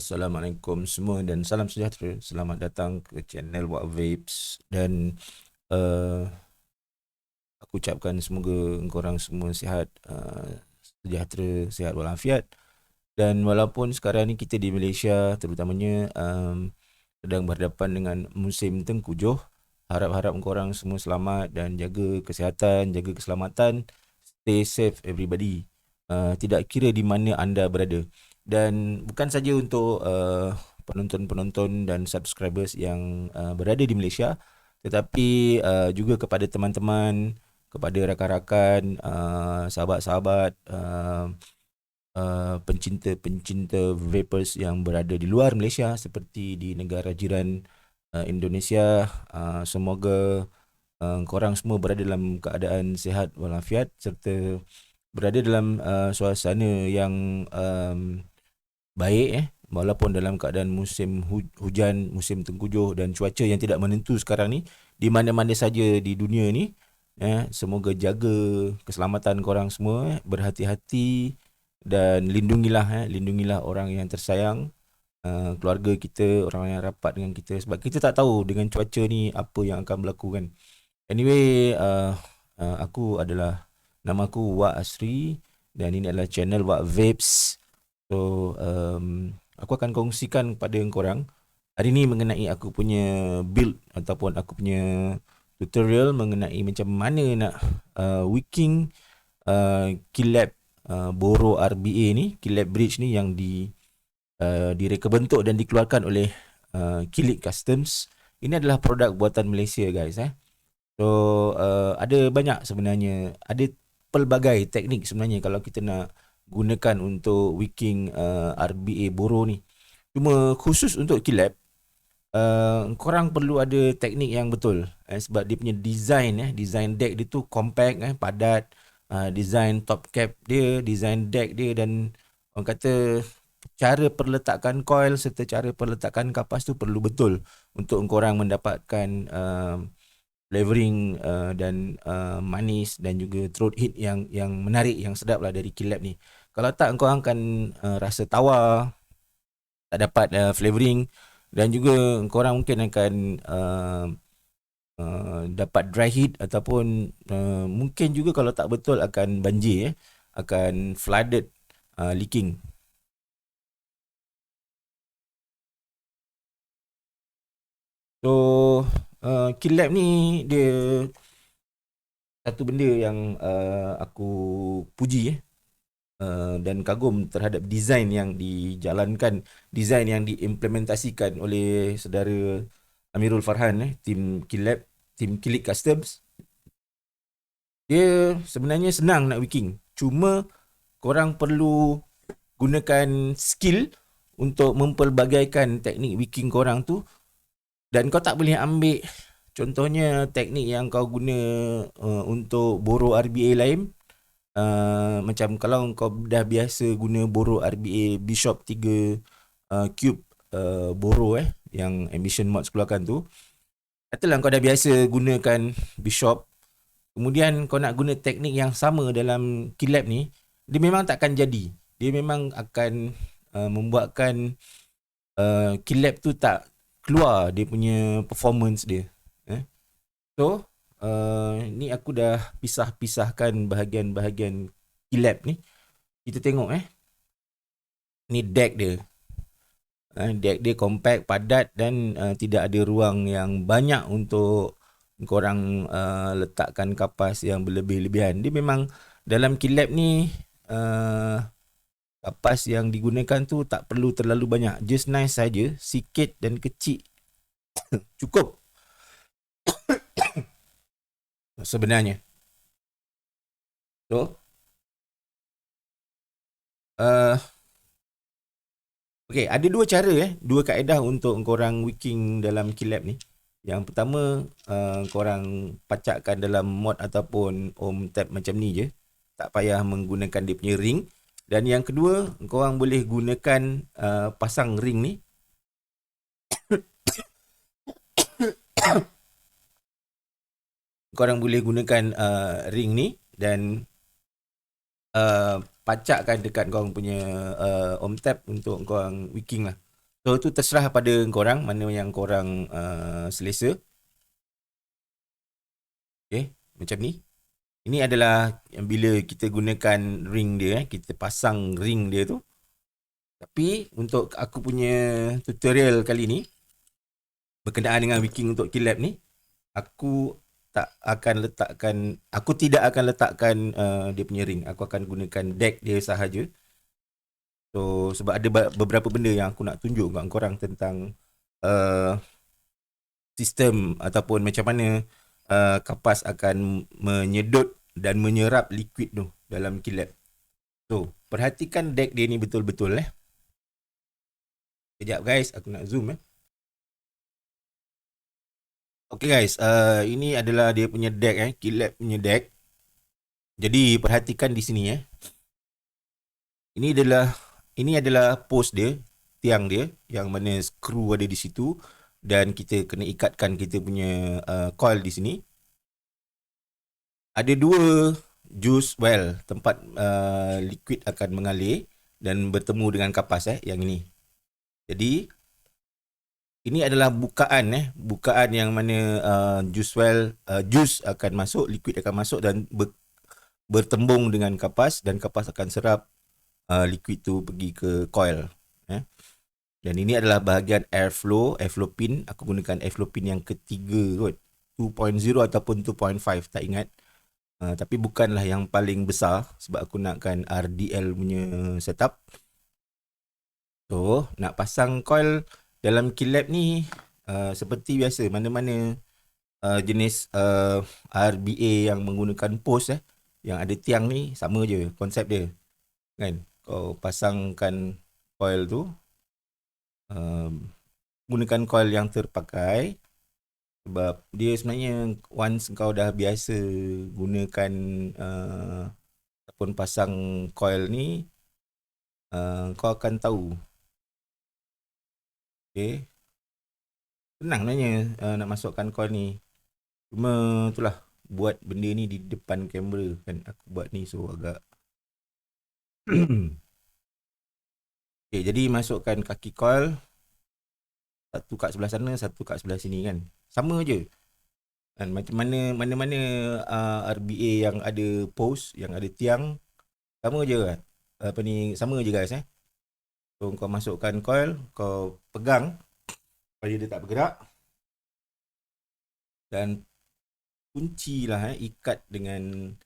Assalamualaikum semua dan salam sejahtera. Selamat datang ke channel Wak Vapes dan uh, aku ucapkan semoga korang semua sihat, sejahtera, sihat walafiat. Dan walaupun sekarang ni kita di Malaysia terutamanya sedang berhadapan dengan musim tengkujuh, harap-harap korang semua selamat dan jaga kesihatan, jaga keselamatan. Stay safe everybody. Tidak kira di mana anda berada. Dan bukan saja untuk penonton-penonton dan subscribers yang berada di Malaysia, tetapi juga kepada teman-teman, kepada rakan-rakan, sahabat-sahabat, pencinta-pencinta vapers yang berada di luar Malaysia seperti di negara jiran Indonesia. Semoga korang semua berada dalam keadaan sihat walafiat serta berada dalam suasana yang baik, walaupun dalam keadaan musim hujan, musim tengkujuh dan cuaca yang tidak menentu sekarang ni di mana-mana saja di dunia ni. Semoga jaga keselamatan korang semua, berhati-hati dan lindungilah orang yang tersayang, keluarga kita, orang yang rapat dengan kita, sebab kita tak tahu dengan cuaca ni apa yang akan berlaku kan. Anyway, nama aku Wak Asri dan ini adalah channel Wak Vapes. So, aku akan kongsikan kepada korang hari ni mengenai aku punya build ataupun aku punya tutorial mengenai macam mana nak wicking Kilab Boro RBA ni, Kilab Bridge ni yang direka bentuk dan dikeluarkan oleh Kilik Customs. Ini adalah produk buatan Malaysia, guys. So, ada banyak sebenarnya, ada pelbagai teknik sebenarnya kalau kita nak gunakan untuk wicking RBA Boro ni. Cuma khusus untuk Kilab, korang perlu ada teknik yang betul, sebab dia punya design deck dia tu compact, padat, design top cap dia, design deck dia, dan orang kata cara perletakan coil serta cara perletakan kapas tu perlu betul untuk korang mendapatkan flavoring dan manis dan juga throat hit yang menarik, yang sedap lah dari Kilab ni. Kalau tak, korang akan rasa tawar, tak dapat flavoring, dan juga korang mungkin akan dapat dry heat ataupun mungkin juga kalau tak betul akan banjir, akan flooded, leaking. So, Kilab ni dia satu benda yang aku puji dan kagum terhadap design yang dijalankan, design yang diimplementasikan oleh saudara Amirul Farhan, tim Kilab, tim Kilik Customs. Dia sebenarnya senang nak wicking, cuma korang perlu gunakan skill untuk mempelbagaikan teknik wicking korang tu, dan kau tak boleh ambil contohnya teknik yang kau guna untuk Boro RBA lain. Macam kalau kau dah biasa guna Boro RBA Bishop 3 Cube Boro yang Ambition Mods keluarkan tu, katalah kau dah biasa gunakan Bishop, kemudian kau nak guna teknik yang sama dalam Kilab ni, dia memang takkan jadi. Dia memang akan membuatkan Kilab tu tak keluar dia punya performance dia. So, ni aku dah pisahkan bahagian-bahagian Kilab ni. Kita tengok ni deck dia. Deck dia compact, padat dan tidak ada ruang yang banyak untuk korang letakkan kapas yang berlebih-lebihan. Dia memang dalam Kilab ni kapas yang digunakan tu tak perlu terlalu banyak, just nice saja, sikit dan kecil cukup sebenarnya. So, okay, ada dua cara, dua kaedah untuk korang wicking dalam Kilab ni. Yang pertama, korang pacakkan dalam mod ataupun ohm tap macam ni je, tak payah menggunakan dia punya ring. Dan yang kedua, korang boleh gunakan pasang ring ni. Korang boleh gunakan ring ni dan pacakkan dekat korang punya ohm tap untuk korang wicking lah. So tu terserah pada korang mana yang korang selesa. Okay, macam ni. Ini adalah bila kita gunakan ring dia, kita pasang ring dia tu. Tapi untuk aku punya tutorial kali ni, berkenaan dengan Wiking untuk Kilab ni, aku aku tidak akan letakkan dia punya ring. Aku akan gunakan deck dia sahaja. So sebab ada beberapa benda yang aku nak tunjuk kat korang tentang uh, sistem ataupun macam mana kapas akan menyedut dan menyerap liquid tu dalam kilap. So perhatikan deck dia ni betul-betul . Sekejap guys, aku nak zoom . Okay guys, ini adalah dia punya deck kilap punya deck. Jadi perhatikan di sini . Ini adalah post dia, tiang dia yang mana skru ada di situ dan kita kena ikatkan kita punya coil di sini. Ada dua juice well, tempat liquid akan mengalir dan bertemu dengan kapas yang ini. Jadi ini adalah bukaan yang mana juice akan masuk, liquid akan masuk dan bertembung dengan kapas dan kapas akan serap liquid tu pergi ke coil . Dan ini adalah bahagian airflow pin. Aku gunakan airflow pin yang ketiga kot, 2.0 ataupun 2.5 tak ingat. Tapi bukanlah yang paling besar sebab aku nakkan RDL punya setup. So nak pasang coil dalam kilap ni seperti biasa, mana-mana jenis RBA yang menggunakan post yang ada tiang ni sama je konsep dia kan. Kau pasangkan coil tu, gunakan coil yang terpakai sebab dia sebenarnya once kau dah biasa gunakan ataupun pasang coil ni, kau akan tahu. Okay, senang sebenarnya nak masukkan coil ni. Cuma itulah, buat benda ni di depan kamera kan, aku buat ni so agak okay, jadi masukkan kaki coil, satu kat sebelah sana, satu kat sebelah sini kan. Sama je kan, macam mana-mana RBA yang ada post, yang ada tiang, sama je kan. Sama je guys . So kau masukkan coil, kau pegang supaya dia tak bergerak dan kuncilah ikat dengan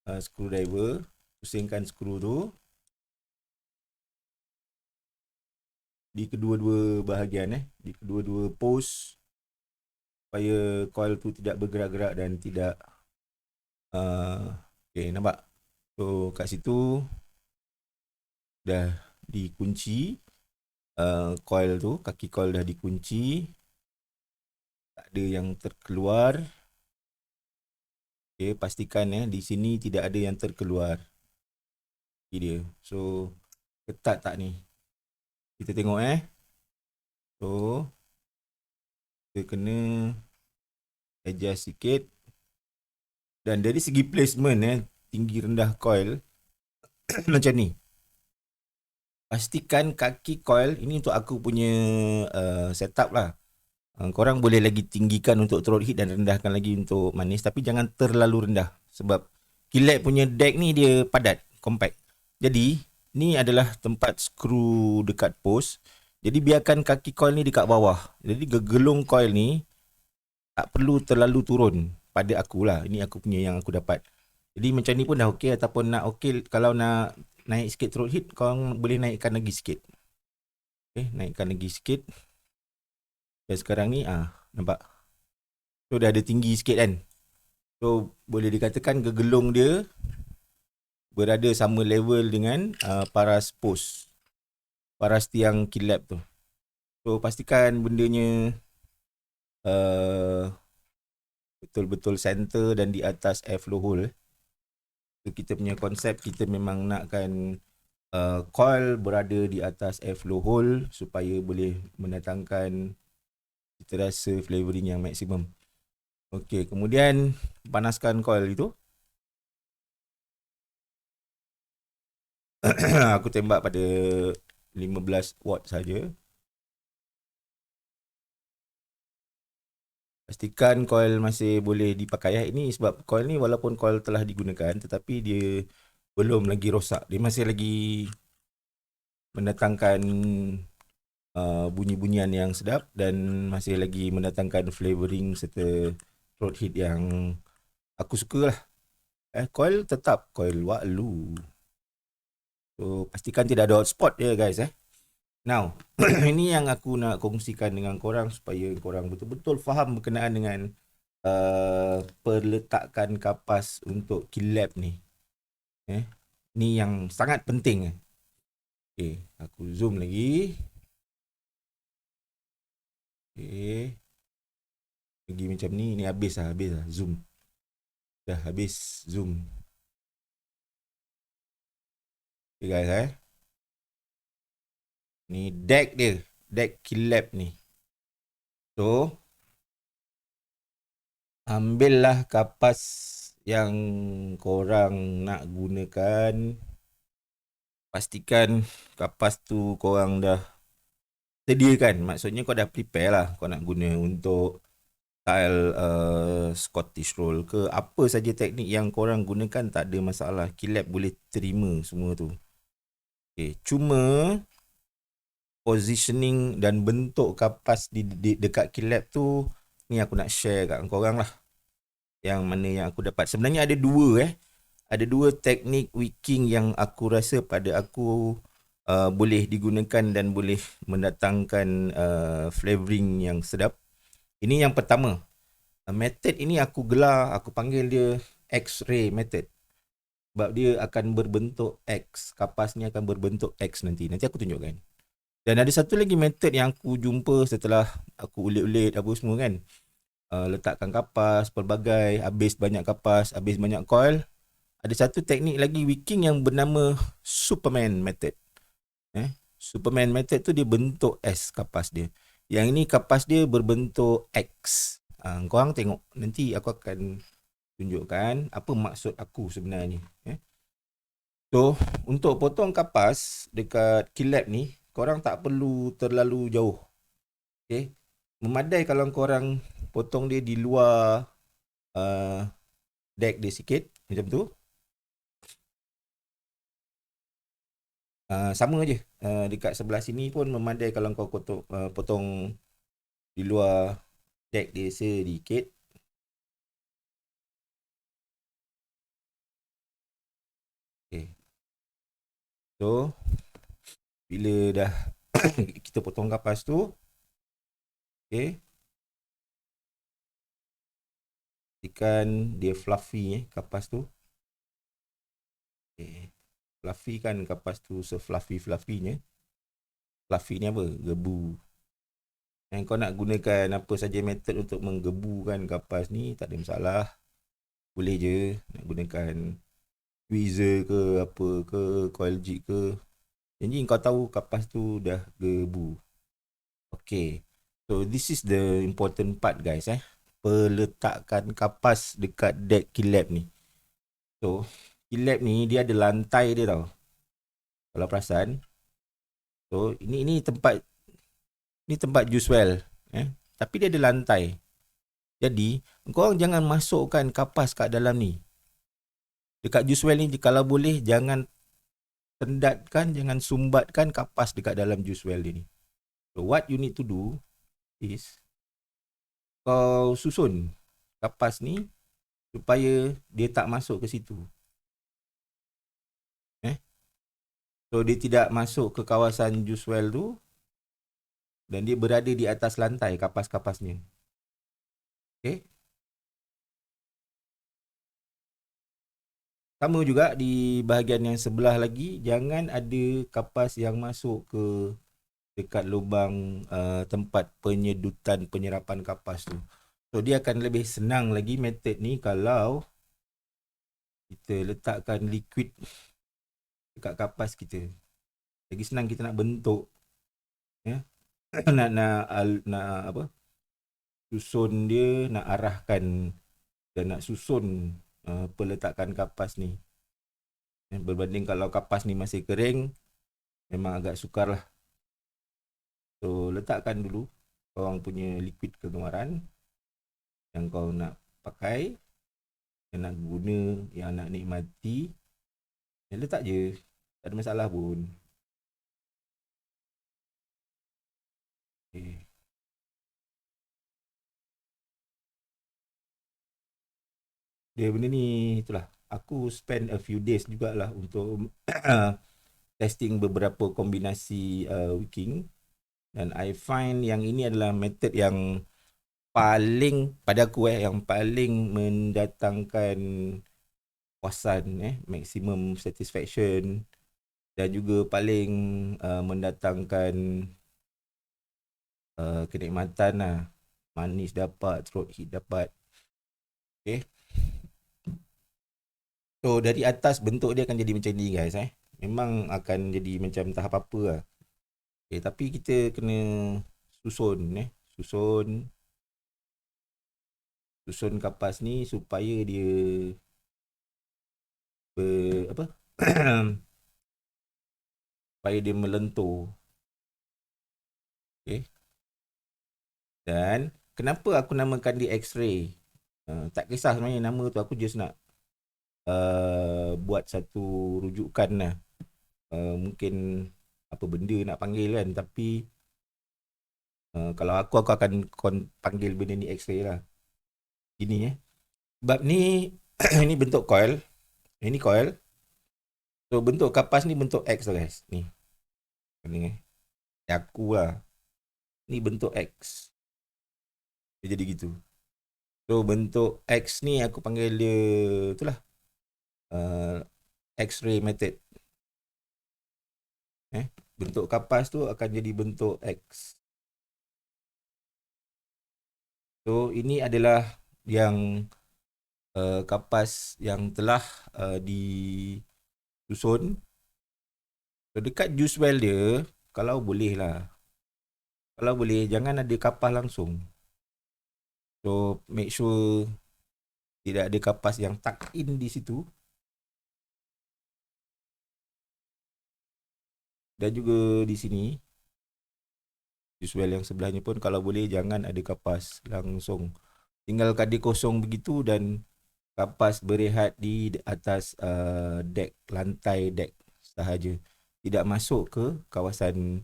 screwdriver, pusingkan skru tu di kedua-dua bahagian di kedua-dua post supaya coil tu tidak bergerak-gerak dan tidak okay, nampak. So kat situ dah dikunci coil tu, kaki coil dah dikunci, tak ada yang terkeluar. Okay, pastikan di sini tidak ada yang terkeluar. Ini dia. So ketat tak ni? Kita tengok So kita kena adjust sikit. Dan dari segi placement tinggi rendah coil macam ni. Pastikan kaki coil ini untuk aku punya setup lah. Korang boleh lagi tinggikan untuk throat heat dan rendahkan lagi untuk manis, tapi jangan terlalu rendah sebab kilap punya deck ni dia padat, compact. Jadi ni adalah tempat skru dekat post. Jadi biarkan kaki coil ni dekat bawah. Jadi gegelung coil ni tak perlu terlalu turun pada aku lah. Ini aku punya yang aku dapat. Jadi macam ni pun dah okey, ataupun nak okey kalau nak naik sikit throat heat, korang boleh naikkan lagi sikit. Okay, naikkan lagi sikit. Dan sekarang ni nampak. So dah ada tinggi sikit kan. So boleh dikatakan gegelung dia berada sama level dengan paras post, paras tiang kilap tu. So pastikan bendanya betul-betul center dan di atas airflow hole. So kita punya konsep, kita memang nakkan coil berada di atas airflow hole supaya boleh mendatangkan kita rasa flavoring yang maksimum. Okey, kemudian panaskan coil itu. Aku tembak pada 15 watt saja. Pastikan coil masih boleh dipakai. Ini sebab coil ni walaupun coil telah digunakan tetapi dia belum lagi rosak. Dia masih lagi mendatangkan bunyi-bunyian yang sedap dan masih lagi mendatangkan flavoring serta throat hit yang aku suka lah. Coil tetap coil Waklu. So pastikan tidak ada hotspot dia guys. Now, ini yang aku nak kongsikan dengan korang supaya korang betul-betul faham berkenaan dengan perletakan kapas untuk kilap ni. Ni yang sangat penting. Okay, aku zoom lagi. Okay. Lagi macam ni habis lah zoom. Dah habis zoom. Okay guys Ni deck dia, deck kilap ni. So, ambillah kapas yang korang nak gunakan. Pastikan kapas tu korang dah sediakan. Maksudnya kau dah prepare lah kau nak guna untuk style Scottish roll ke apa saja teknik yang korang gunakan tak ada masalah. Kilap boleh terima semua tu. Okay, cuma positioning dan bentuk kapas di dekat kilap tu ni aku nak share kat korang lah. Yang mana yang aku dapat. Sebenarnya ada dua Ada dua teknik wicking yang aku rasa pada aku boleh digunakan dan boleh mendatangkan flavoring yang sedap. Ini yang pertama. Method ini aku gelar, aku panggil dia X-ray method. Sebab dia akan berbentuk X. Kapas ni akan berbentuk X nanti. Nanti aku tunjukkan. Dan ada satu lagi method yang aku jumpa setelah aku ulit-ulit apa semua kan. Letakkan kapas, pelbagai, habis banyak kapas, habis banyak coil. Ada satu teknik lagi wicking yang bernama Superman method. Superman method tu dia bentuk S kapas dia. Yang ini kapas dia berbentuk X. Korang tengok. Nanti aku akan tunjukkan apa maksud aku sebenarnya. So, untuk potong kapas dekat kilap ni, korang tak perlu terlalu jauh. Okay. Memadai kalau korang potong dia di luar deck dia sikit. Macam tu. Sama je. Dekat sebelah sini pun memadai kalau kau potong di luar deck dia sedikit. Okay. So, bila dah kita potong kapas tu, okay, pastikan dia fluffy kapas tu. Okay. Fluffy kan kapas tu se-fluffy-fluffynya. Fluffy ni apa? Gebu. Dan kau nak gunakan apa saja metod untuk menggebukan kapas ni, tak ada masalah. Boleh je nak gunakan tweezer ke apa ke, coil jig ke. Jadi kau tahu kapas tu dah gebu. Okay. So this is the important part guys Peletakan kapas dekat deck kilap ni. So kilap ni dia ada lantai dia tau. Kalau perasan. So ini tempat juice well. Tapi dia ada lantai. Jadi korang jangan masukkan kapas kat dalam ni. Dekat juice well ni kalau boleh jangan tendatkan, jangan sumbatkan kapas dekat dalam juice well ni. So what you need to do is kau susun kapas ni supaya dia tak masuk ke situ. So dia tidak masuk ke kawasan juice well tu dan dia berada di atas lantai kapas-kapasnya. Okay. Sama juga di bahagian yang sebelah lagi, jangan ada kapas yang masuk ke dekat lubang tempat penyedutan penyerapan kapas tu. So dia akan lebih senang lagi method ni kalau kita letakkan liquid dekat kapas kita. Lagi senang kita nak bentuk. nak apa? Susun dia, nak arahkan dan nak susun peletakan kapas ni. Berbanding kalau kapas ni masih kering, memang agak sukar lah. So letakkan dulu korang punya liquid keluaran. yang kau nak pakai, yang nak guna, yang nak nikmati, letak je. Tak ada masalah pun. Okay. Dia benda ni itulah. Aku spend a few days jugalah untuk testing beberapa kombinasi wicking, dan I find yang ini adalah method yang paling pada aku yang paling mendatangkan puasan, maximum satisfaction, dan juga paling mendatangkan kenikmatan lah. Manis dapat, throat hit dapat. Okay. So dari atas bentuk dia akan jadi macam ni guys. Memang akan jadi macam tahap apa lah. Okay, tapi kita kena susun susun kapas ni supaya dia apa supaya dia melentur. Okay. Dan kenapa aku namakan dia X-ray? Tak kisah sebenarnya nama tu, aku just nak buat satu rujukan lah. Mungkin apa benda nak panggil kan, tapi kalau aku akan panggil benda ni X-ray lah. Gini sebab ni ini bentuk coil. Ini coil. So bentuk kapas ni bentuk X lah guys. Ni. Ni aku lah. Ni bentuk X. Dia jadi gitu. So bentuk X ni aku panggil dia itulah X-ray method. Bentuk kapas tu akan jadi bentuk X. So ini adalah yang kapas yang telah disusun. So dekat juice well dia, kalau boleh lah, kalau boleh jangan ada kapas langsung. So make sure tidak ada kapas yang tuck in di situ. Dan juga di sini juice well yang sebelahnya pun kalau boleh jangan ada kapas langsung. Tinggalkan dia kosong begitu dan kapas berehat di atas deck, lantai deck sahaja. Tidak masuk ke kawasan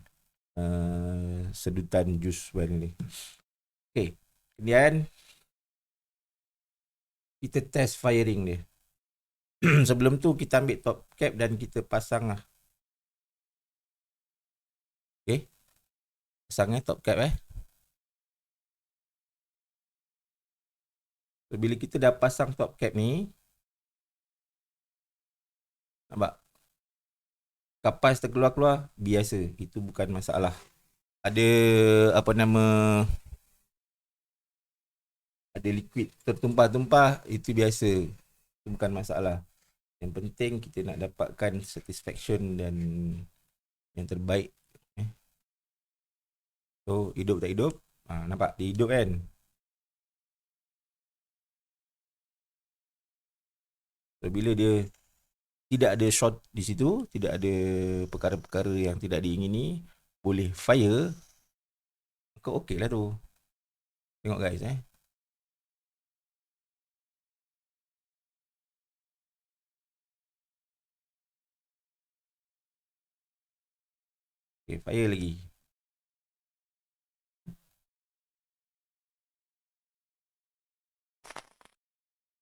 sedutan juice well ni. Okay. Kemudian kita test firing dia. Sebelum tu kita ambil top cap dan kita pasang lah. Okay. Pasang top cap So, bila kita dah pasang top cap ni, nampak? Kapas terkeluar-keluar biasa. Itu bukan masalah. Ada apa nama, ada liquid tertumpah-tumpah, itu biasa. Itu bukan masalah. Yang penting kita nak dapatkan satisfaction dan yang terbaik. So hidup tak hidup, nampak dia hidup kan. So bila dia tidak ada short di situ, tidak ada perkara-perkara yang tidak diingini, boleh fire, maka okey lah tu. Tengok guys Okay, fire lagi.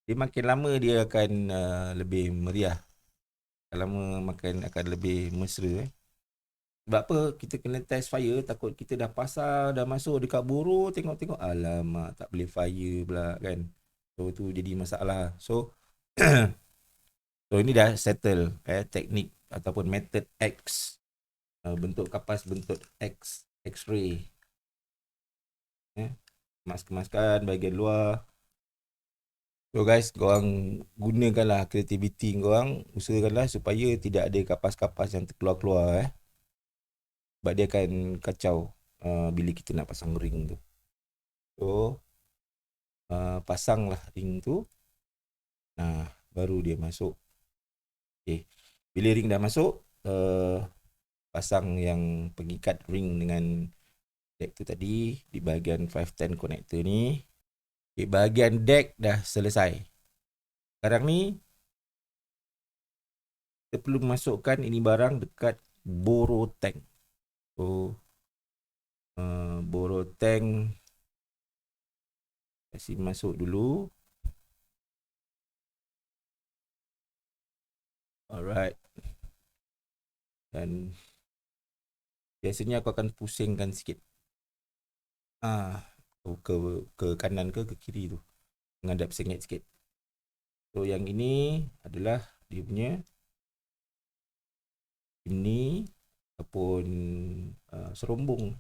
Dia makin lama dia akan lebih meriah. Lama makan akan lebih mesra Sebab apa? Kita kena test fire. Takut kita dah pasang, dah masuk dekat buru, tengok-tengok, alamak, tak boleh fire pula kan. So tu jadi masalah. So so ini dah settle teknik ataupun method X. Bentuk kapas bentuk X, X-ray. Kemas-kemaskan bahagian luar. So guys, korang gunakanlah kreativiti korang. Usahakanlah supaya tidak ada kapas-kapas yang terkeluar-keluar sebab dia akan kacau bila kita nak pasang ring tu. So pasanglah ring tu. Nah, baru dia masuk. Okay. Bila ring dah masuk, pasang yang pengikat ring dengan deck tu tadi di bahagian 510 connector ni. Okay, bahagian deck dah selesai. Sekarang ni kita perlu masukkan ini barang dekat Boro Tank. So Boro Tank kasih masuk dulu. Alright. Dan biasanya aku akan pusingkan sikit. Ke kanan ke kiri tu. Menghadap sengit sikit. So yang ini adalah dia punya ini ataupun serombong.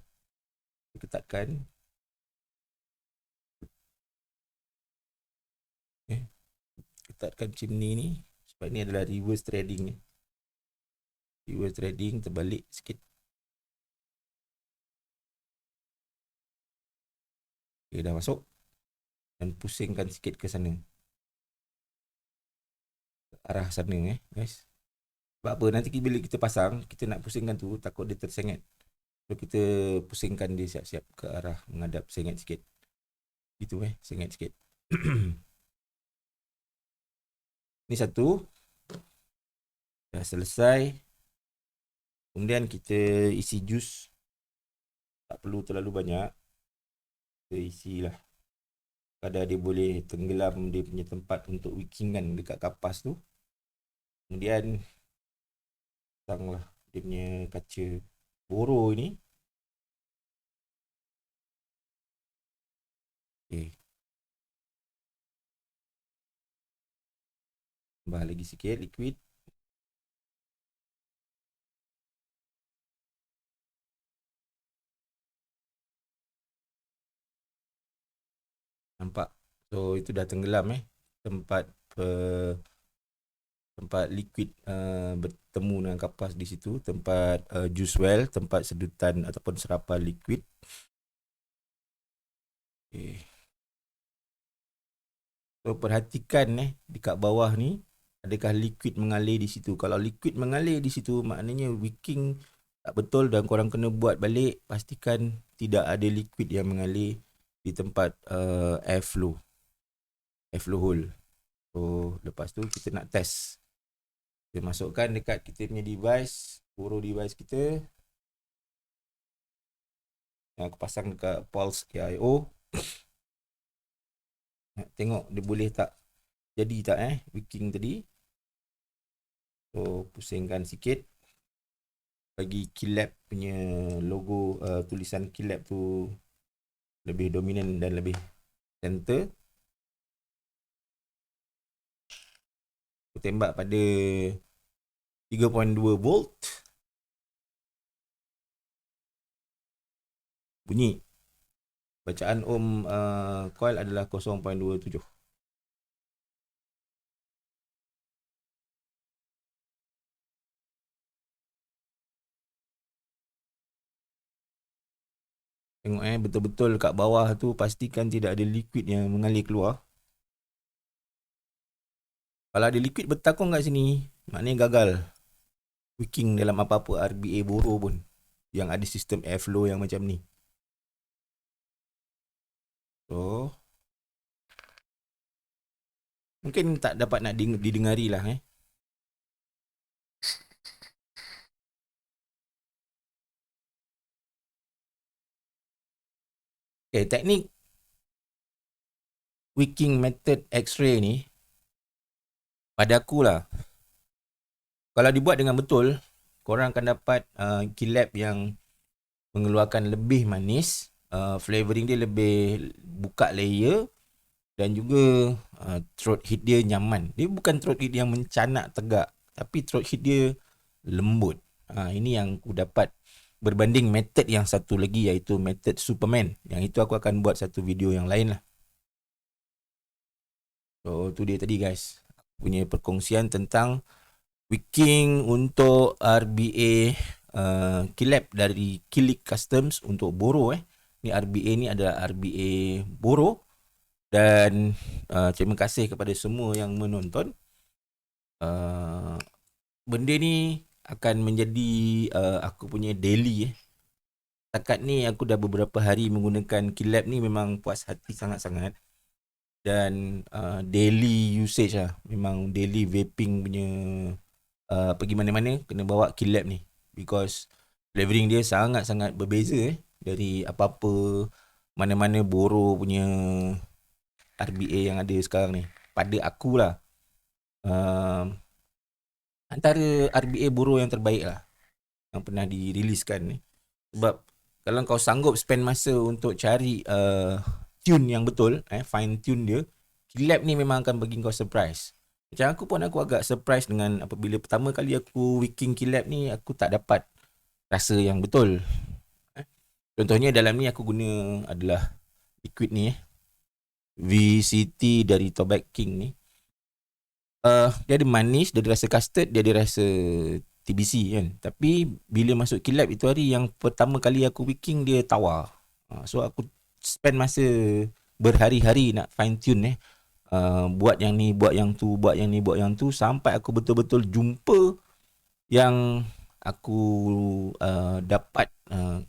Ketatkan. Ketatkan chimney ni. Sebab ni adalah reverse threading. Reverse threading terbalik sikit. Okay, dah masuk. Dan pusingkan sikit ke sana. Ke arah sana guys. Sebab apa? Nanti bila kita pasang, kita nak pusingkan tu, takut dia tersengit. So kita pusingkan dia siap-siap ke arah menghadap sengit sikit. Gitu sengit sikit. Ni satu. Dah selesai. Kemudian kita isi jus. Tak perlu terlalu banyak. Kita isilah kadar dia boleh tenggelam dia punya tempat untuk wikingan dekat kapas tu. Kemudian pasanglah dia punya kaca boro ni. Okay. Tambah lagi sikit liquid. Nampak? So itu dah tenggelam tempat tempat liquid bertemu dengan kapas di situ, tempat juice well, tempat sedutan ataupun serapan liquid. Okay. So perhatikan dekat bawah ni adakah liquid mengalir di situ. Kalau liquid mengalir di situ maknanya wicking tak betul dan korang kena buat balik, pastikan tidak ada liquid yang mengalir di tempat airflow hole. So lepas tu kita nak test. Kita masukkan dekat kita punya device, boro device kita. Aku pasang dekat Pulse AIO. Nak tengok dia boleh tak jadi tak wicking tadi. So pusingkan sikit. Bagi Keylab punya logo, tulisan Keylab tu lebih dominan dan lebih center. Aku tembak pada 3.2 volt. Bunyi. Bacaan ohm coil adalah 0.27. Tengok betul-betul kat bawah tu pastikan tidak ada liquid yang mengalir keluar. Kalau ada liquid bertakung kat sini, maknanya gagal wicking dalam apa-apa RBA boro pun yang ada sistem airflow yang macam ni. So mungkin tak dapat nak didengari lah Okay, teknik wicking method X-ray ni pada aku lah, kalau dibuat dengan betul, korang akan dapat Keylab yang mengeluarkan lebih manis, flavoring dia lebih buka layer, dan juga throat hit dia nyaman. Dia bukan throat hit yang mencanak tegak, tapi throat hit dia lembut. Ini yang aku dapat berbanding method yang satu lagi, iaitu method Superman. Yang itu aku akan buat satu video yang lain lah. So tu dia tadi guys, punya perkongsian tentang wicking untuk RBA Keylab dari Kilik Customs untuk boro. Ni RBA ni adalah RBA boro. Dan terima kasih kepada semua yang menonton. Benda ni akan menjadi aku punya daily. Setakat ni aku dah beberapa hari menggunakan Keylab ni, memang puas hati sangat-sangat. dan daily usage lah. Memang daily vaping punya pergi mana-mana kena bawa kill lab ni, because flavoring dia sangat-sangat berbeza dari apa-apa mana-mana Boro punya RBA yang ada sekarang ni. Pada aku lah, antara RBA Boro yang terbaik lah yang pernah diriliskan ni. Sebab kalau kau sanggup spend masa untuk cari tune yang betul, fine tune dia, Kilab ni memang akan bagi kau surprise. Macam aku agak surprise dengan apabila pertama kali aku wicking Kilab ni, aku tak dapat rasa yang betul. Contohnya dalam ni aku guna adalah liquid ni, VCT dari Tobacco King ni. Dia ada manis, dia ada rasa custard, dia ada rasa TBC kan. Tapi bila masuk Kilab itu hari yang pertama kali aku wicking, dia tawar. So aku spend masa berhari-hari nak fine tune buat yang ni, buat yang tu, buat yang ni, buat yang tu, sampai aku betul-betul jumpa yang aku dapat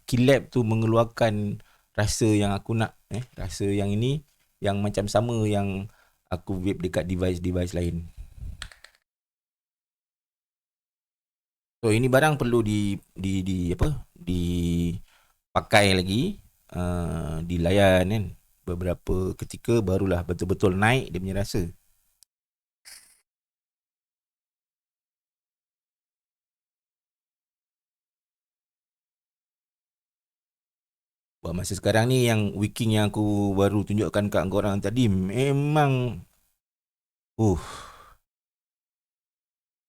Kilab tu mengeluarkan rasa yang aku nak, rasa yang ini yang macam sama yang aku vape dekat device-device lain. So ini barang perlu dipakai lagi, dilayan kan. Beberapa ketika barulah betul-betul naik dia punya rasa. Buat masa sekarang ni yang wicking yang aku baru tunjukkan kat korang tadi, memang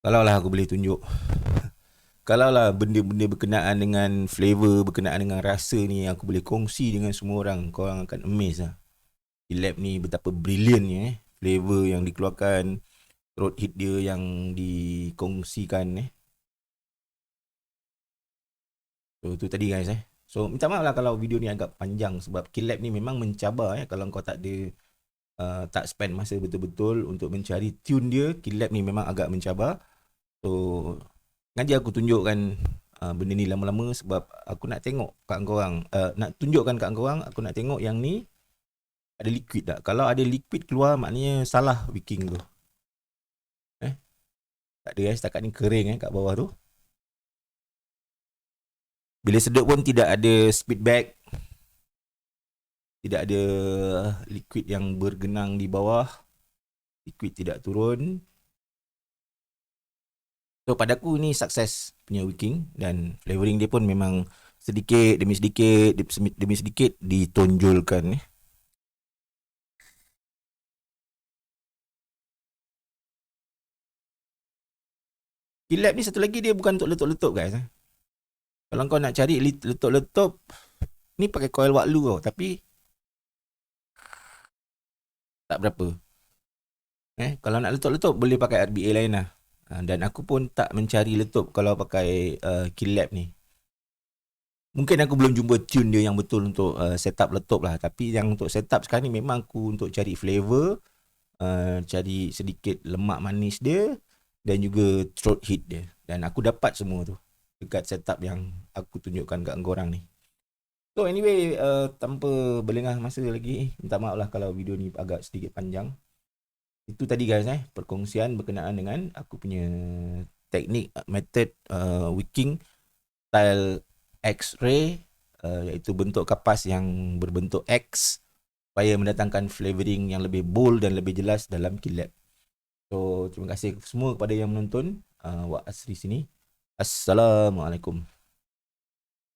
kalau lah aku boleh tunjuk, kalau lah benda-benda berkenaan dengan flavor, berkenaan dengan rasa ni aku boleh kongsi dengan semua orang, korang akan amazed lah. Kilab ni betapa brilliantnya flavor yang dikeluarkan, throat hit dia yang dikongsikan. So tu tadi guys. So minta maaf lah kalau video ni agak panjang, sebab Kilab ni memang mencabar kalau kau tak ada tak spend masa betul-betul untuk mencari tune dia. Kilab ni memang agak mencabar. So ngaji aku tunjukkan benda ni lama-lama, sebab aku nak tengok kat korang, nak tunjukkan kat korang, aku nak tengok yang ni ada liquid tak. Kalau ada liquid keluar, maknanya salah wicking tu. Tak ada setakat ni kering kat bawah tu. Bila sedut pun tidak ada speed back, tidak ada liquid yang bergenang di bawah, liquid tidak turun. So padaku ni sukses punya wicking, dan flavoring dia pun memang sedikit demi sedikit ditonjolkan. Kilab ni satu lagi, dia bukan untuk letup-letup guys. Kalau kau nak cari letup-letup, ni pakai coil Wattlu tau, tapi tak berapa. Kalau nak letup-letup boleh pakai RBA lain lah. Dan aku pun tak mencari letup kalau pakai Kilab ni. Mungkin aku belum jumpa tune dia yang betul untuk setup letup lah. Tapi yang untuk setup sekarang ni memang aku untuk cari flavor, cari sedikit lemak manis dia, dan juga throat hit dia. Dan aku dapat semua tu dekat setup yang aku tunjukkan kat korang ni. So anyway, tanpa berlengah masa lagi, minta maaf lah kalau video ni agak sedikit panjang. Itu tadi guys, perkongsian berkenaan dengan aku punya teknik, method wicking style X-ray, iaitu bentuk kapas yang berbentuk X, supaya mendatangkan flavoring yang lebih bold dan lebih jelas dalam Kilab. So terima kasih semua kepada yang menonton Wak Asri sini. Assalamualaikum.